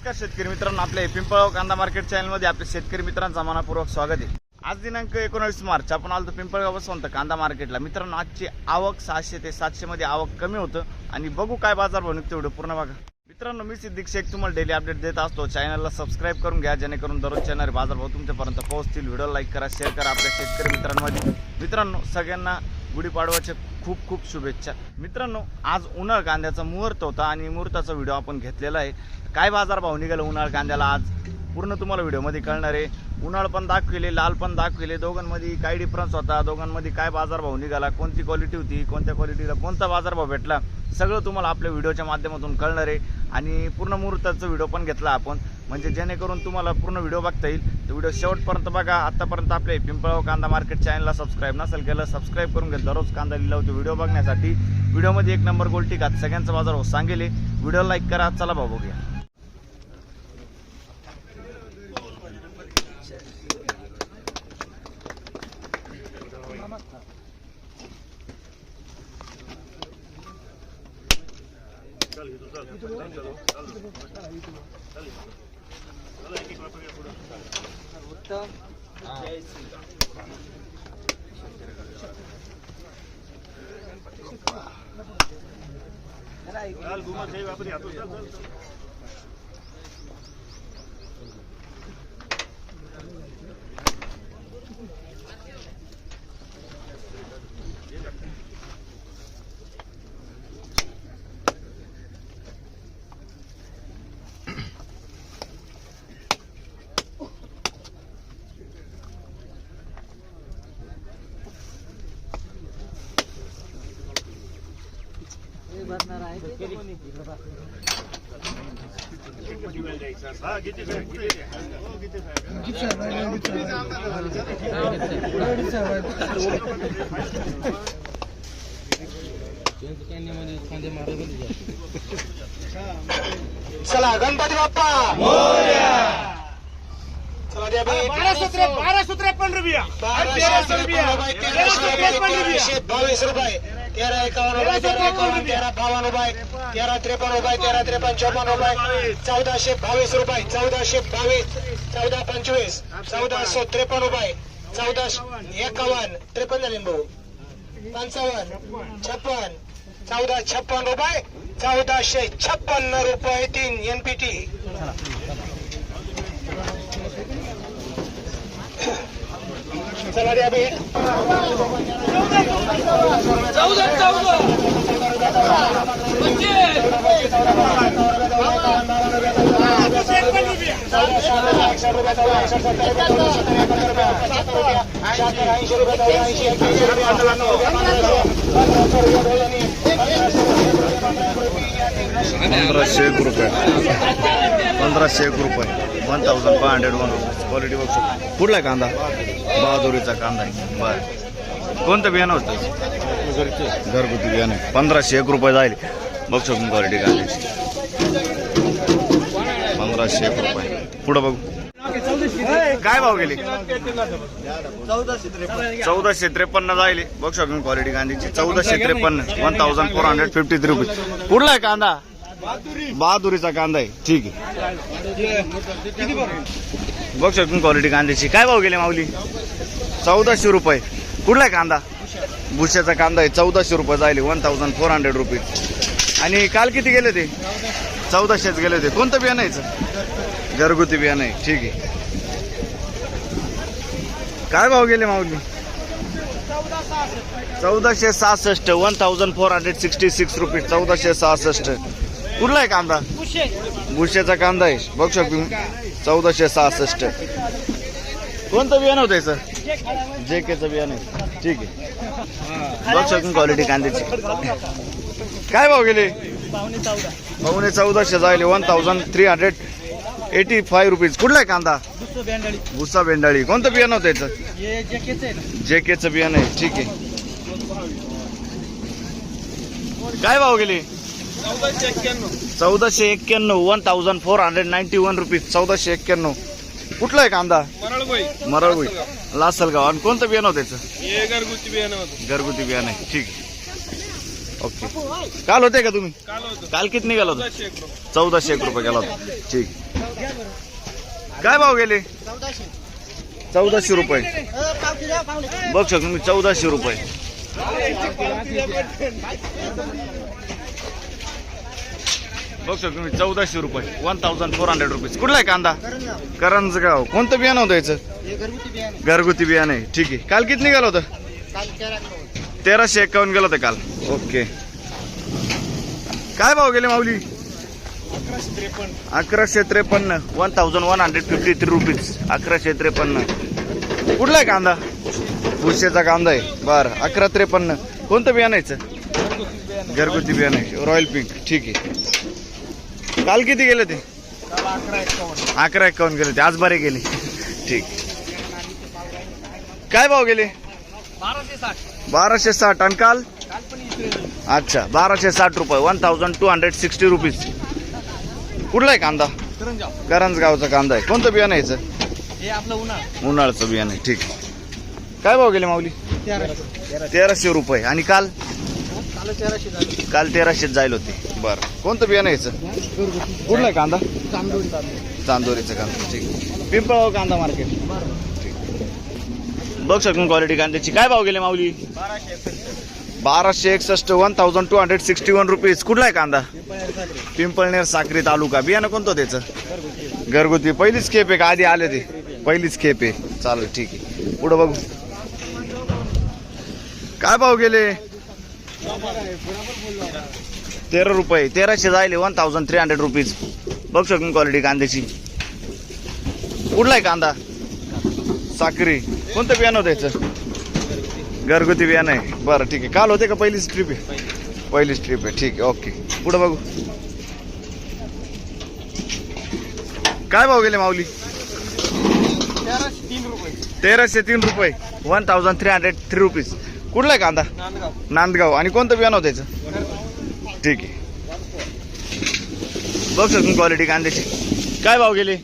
नमस्कार शेतकरी मित्रांनो, आपल्या पिंपळगाव कांदा मार्केट चॅनलमध्ये आपल्या शेतकरी मित्रांचा मनापूर्वक स्वागत आहे। आज दिनांक 19 मार्च आपण आलो पिंपळगाव बसवंत कांदा मार्केटला। मित्रांनो, आजची आवक 600 ते 700 मध्ये आवक कमी होतं आणि बघू काय बाजार भाव निघतो, व्हिडिओ पूर्ण बघा। मित्रांनो, मी सिद्दीक शेख तुम्हाला डेली अपडेट देत असतो। चॅनलला सबस्क्राईब करून घ्या जेणेकरून दररोज येणारे बाजार भाव तुमच्यापर्यंत पोहोचतील। व्हिडिओ लाईक करा, शेअर करा आपल्या शेतकरी मित्रांमध्ये। मित्रांनो, सगळ्यांना गुढीपाडवाच्या खूप खूप शुभेच्छा। मित्रांनो, आज उन्हाळ कांद्याचा मुहूर्त होता आणि मुहूर्ताचा व्हिडिओ आपण घेतलेला आहे। काय बाजार भाव निघाला उन्हाळ कांद्याला आज पूर्ण तुम्हाला व्हिडिओमध्ये कळणार आहे। उन्हाळ पण दाखविले, लाल पण दाखविले, दोघांमध्ये काय डिफरन्स होता, दोघांमध्ये काय बाजार भाव निघाला, कोणती क्वालिटी होती, कोणत्या क्वालिटीला कोणता बाजार भाव भेटला, सगळं तुम्हाला आपल्या व्हिडिओच्या माध्यमातून कळणार आहे। आणि पूर्ण मुहूर्ताचा व्हिडिओ पण घेतला आपण, म्हणजे जेणेकरून तुम्हाला पूर्ण व्हिडिओ बघता येईल। तर व्हिडिओ शेवटपर्यंत बघा। आतापर्यंत आपल्या पिंपळगाव कांदा मार्केट चॅनलला सबस्क्राईब नसेल केलं, सबस्क्राईब करून घ्या दररोज कांदा लिलावचे व्हिडिओ बघण्यासाठी। व्हिडिओमध्ये एक नंबर गोल्टी घात सगळ्यांचा बाजार भाव सांगेल। व्हिडिओ लाईक करा, चला भाऊ बघूया। चला गणपती बाप्पा मोरया। चला द्या बाई 1253 रुपया 1222 रुपये 1351 रुपये 1351 1352 रुपये 1353 रुपये 1353 रुपये 1422 रुपये 1422 1425 1453 रुपये 1451 53 झाले भाऊ 55 56 1456 रुपये 1456 रुपये 3 NPT। चला द्या बे 1500 रुपये 1501 रुपये 1501 क्वालिटी बघू शकतो. कुठला आहे कांदा? बहादुरीचा कांदा आहे. बरं, कोणतं बियाणं होतं? घरगुती बियाणं. 1501 रुपये जाईल बघू शकतो क्वालिटी कांद्याची. 1501 रुपये. पुढं बघू काय भाव गेली? 1453 जाईल बघू शकतो क्वालिटी कांद्याची. 1453 1453 रुपये. कुठला आहे कांदा? बहादुरीचा कांदा आहे. ठीक आहे, बघू शकतो क्वालिटी कांद्याची. काय भाव गेले माऊली? 1400 रुपये. कुठला आहे कांदा? भुशाचा कांदा आहे. 1400 रुपये जाईल 1400 रुपीज. आणि काल किती गेले ते? 1400च गेले होते. कोणतं बियाणं आहे? घरगुती बियाणं आहे. ठीक आहे. काय भाव गेले माऊली? 1466 1466 रुपीज. 1466. कुठला आहे कांदा? भुशाचा कांदा आहे बघू शकतो. 1466. कोणतं बियाणं होतं याचं? JKचं बियाणं आहे. ठीक आहे, बघू शकतो क्वालिटी कांद्याची. काय भाव गेले? 14,500 जायले 1385 रुपीज. कुठला आहे कांदा? भुसा बेंडाळी. कोणतं बियाणं होतं याचं? JKचं बियाणं आहे. ठीक आहे. काय भाव गेले? 1491 1491 रुपीज. 1491. कुठला आहे कांदा? मरळगुई लासलगाव. आणि कोणतं बियाणं होतं त्याचं? घरगुती बियाणं आहे. ठीक आहे, ओके. काल होते का तुम्ही? काल किती निघाला होता? 1401 रुपये गेला होता. ठीक. काय भाव गेले? 1400 रुपये. बघ शकतो मी 1400 रुपये. बघ शकतो मी 1400 रुपये 1400 रुपीज. कुठला आहे कांदा? करंजगाव. कोणतं बियाणं होतं याचं? घरगुती बियाणं आहे. ठीक आहे. काल किती निघालं होतं? 1351 गेलं होतं काल. ओके. काय भाव गेले माऊली? 1153 1153 रुपीज. 1153. कुठला आहे कांदा? भुसेचा कांदा आहे. बरं, 1153. कोणतं बियाणं आहे? घरगुती बियाणं आहे. Royal pink. ठीक आहे. काल किती गेले ते? 1151 गेले ते. आज बरे गेले. ठीक. काय भाव गेले? 1260. आणि काल? अच्छा, 1260 रुपये 1260 रुपीज. कुठला आहे कांदा? करंजगावचा कांदा आहे. कोणतं बियाणं यायचं? उन्हाळचं बियाणं आहे. ठीक. काय भाव गेले माऊली? 1300 रुपये. आणि काल? काल 1300 जाईल होते. बरं, कोणतं बियाणं यायचं? कुठला आहे कांदा? चांदोरीचा कांदा. ठीक. पिंपळगाव कांदा मार्केट. बघ शकतो क्वालिटी कांद्याची. काय भाव गेले माऊली? 1261 1261 रुपीज. कुठला आहे कांदा? पिंपळनेर साक्री तालुका. बियाणं कोणतं त्याचं? घरगुती. पहिलीच खेप आहे का आधी आले ते? पहिलीच खेप आहे. चालेल, ठीक आहे. पुढं बघू. काय भाव गेले? 13 रुपये. 1300 जायले 1300 रुपीज. बघ शकतो क्वालिटी कांद्याची. कुठला आहे कांदा? साक्री. कोणतं बियाणं होतं याचं? घरगुती बियाणं आहे. बरं, ठीक आहे. काल होते का पहिलीच ट्रिप आहे? पहिलीच ट्रिप आहे. ठीक आहे, ओके. पुढं बघू. काय भाव गेले माऊली? 1303 रुपये 1303 रुपीज. कुठला आहे कांदा? नांदगाव. आणि कोणतं बियाणं होतं याचं? ठीक आहे. बघ शकतो क्वालिटी कांद्याची. काय भाव गेले?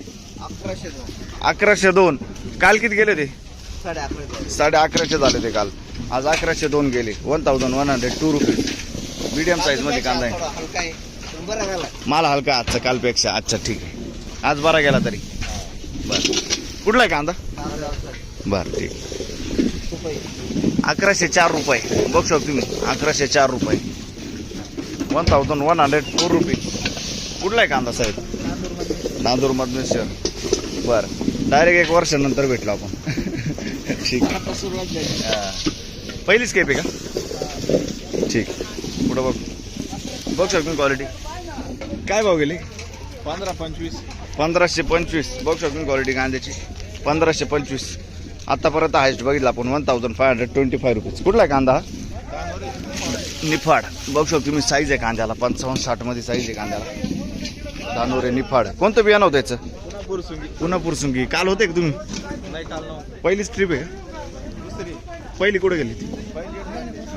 1102. काल किती गेले ते? 1150 झाले ते काल. आज 1102 गेले. 1102 रुपीज. मीडियम साईज मध्ये कांदा आहे. माल हलका आजचा कालपेक्षा. अच्छा, ठीक आहे. आज बरा गेला तरी. बर, कुठला आहे कांदा? बर, ठीक. 1104 रुपये. बघू शकतो तुम्ही 1104 रुपये 1104 रुपीज. कुठला आहे कांदा साहेब? नांदूर मधून शहर. बरं, डायरेक्ट 1 वर्षानंतर भेटलो आपण. ठीक. पहिलीच केप आहे का? ठीक. पुढं बघ. बघू शकतो क्वालिटी. काय भाव गेली? 1525. बघू शकतो क्वालिटी कांद्याची. 1525 आतापर्यंत हायस्ट बघितला आपण 1525 रुपीज. कुठला आहे कांदा? निफाड. बघू शकतो तुम्ही साईज आहे कांद्याला. 55-60 मध्ये साईज आहे कांद्याला. धानोरे निफाड. कोणतं बियाणं होतं याचं? पुन्हा पुरसुंगी. काल होते का तुम्ही? पहिलीच ट्रिप आहे का? पहिली कुठे गेली ती?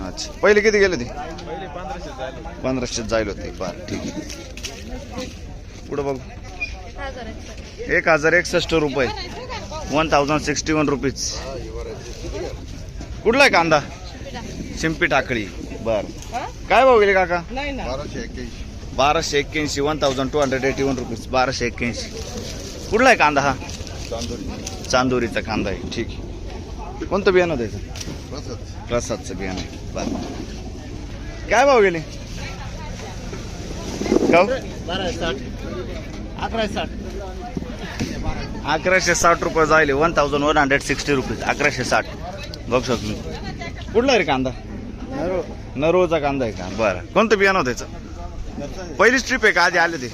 अच्छा, पहिले किती गेले ती? 1500 जायला होते. बरं ठीक आहे. पुढं बघू. 1061 रुपये, 1061 रुपीज. कुठला आहे कांदा? शिंपी टाकळी. बर, काय भाव गेले काका? 1281, 1281 रुपीज. 1281. कुठला आहे कांदा हा? चांदोरीचा कांदा आहे. ठीक आहे. कोणतं बियाणं द्यायचं? प्रसादचं बियाणं आहे. बरं, काय भाव गेले? का 1160 रुपये जायले. 1160 रुपीज. 1160. बघू शकतो. कुठला आहे रे कांदा? नरोचा कांदा आहे का? बरं, कोणतं बियाणं होतं त्याचं? पहिलीच ट्रिप आहे का? आधी आले ते?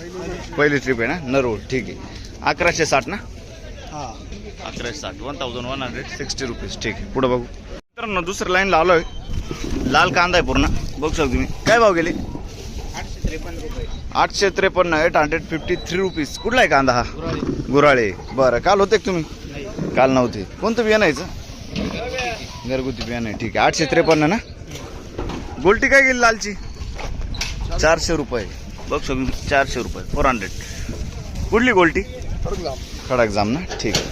पहिली ट्रिप आहे ना. नरोळ. ठीक आहे. 1160 ना? 1160. 1160 रुपीज. ठीक आहे. पुढे बघू. मित्रांनो, दुसऱ्या लाईनला आलोय. लाल कांदा आहे पूर्ण. बघू शकतो तुम्ही. काय भाव गेले? 853. 853 रुपीज. कुठला आहे कांदा हा? गुराळे. बरं, काल होते का तुम्ही? काल नव्हते. कोणतं बियाणं यायचं? घरगुती बियाणं आहे. ठीक आहे. 853 ना. गोल्टी काय गेली लालची? 400 रुपये. बघ शकतो. 400 रुपये. 400. कुठली गोल्टी? खडक जाम ना. ठीक आहे.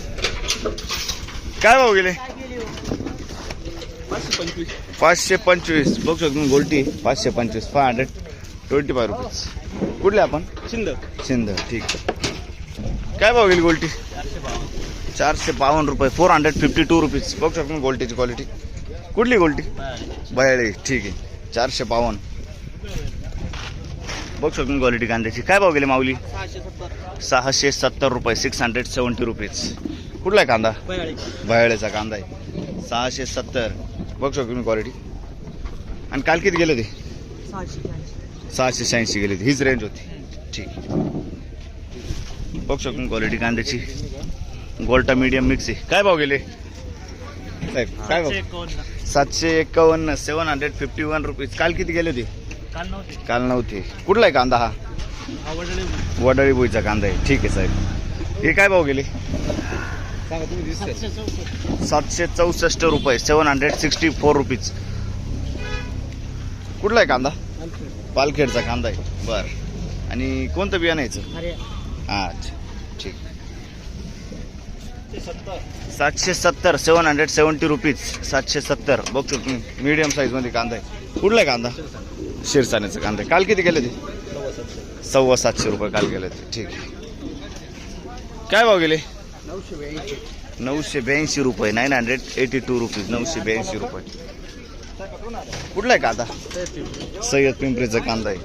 काय भाव गेले? 525. बघू शकतो. गोल्टी 525. 525 रुपीज. कुठले आपण? शिंद. ठीक आहे. काय भाव गेली गोल्टी? 452 रुपये. 452 रुपीज. बघू शकतो गोल्टीची क्वालिटी. कुठली गोल्टी? बयाळे. ठीक आहे. 452. बघू शकतो क्वालिटी कांद्याची. काय भाव गेले माऊली? 670 रुपये. 670 रुपीज. कुठला आहे कांदा? बयाळेचा कांदा आहे. 670. बघू शकतो क्वालिटी. आणि काल किती गेले ते? 686 गेले. हीच रेंज होती. ठीक आहे. बघू शकतो क्वालिटी कांद्याची. गोल्टा मीडियम मिक्स आहे. काय भाव गेले साहेब? काय भाव? 751. 751 रुपीज. काल किती गेले होते? काल नव्हते. कुठला आहे कांदा हा? वडाळी बोईचा कांदा आहे. ठीक आहे साहेब. हे काय भाव गेले? 764 रुपये. 764 रुपीज. कुठला आहे कांदा? पालखेडचा कांदा आहे. बरं, आणि कोणतं बियाणं यायचं? अच्छा, ठीक. 770. 770 रुपीज. 770. बघतो तुम्ही. मीडियम साईजमध्ये कांदा आहे. कुठला आहे कांदा? शिरसाण्याचा कांदा आहे. काल किती गेले ते? 725 रुपये काल गेले ते. ठीक आहे. काय भाव गेले? 982 रुपये. 982 रुपीज. 982 रुपये. कुठला आहे कांदा? सय्यद पिंपरीचा कांदा आहे.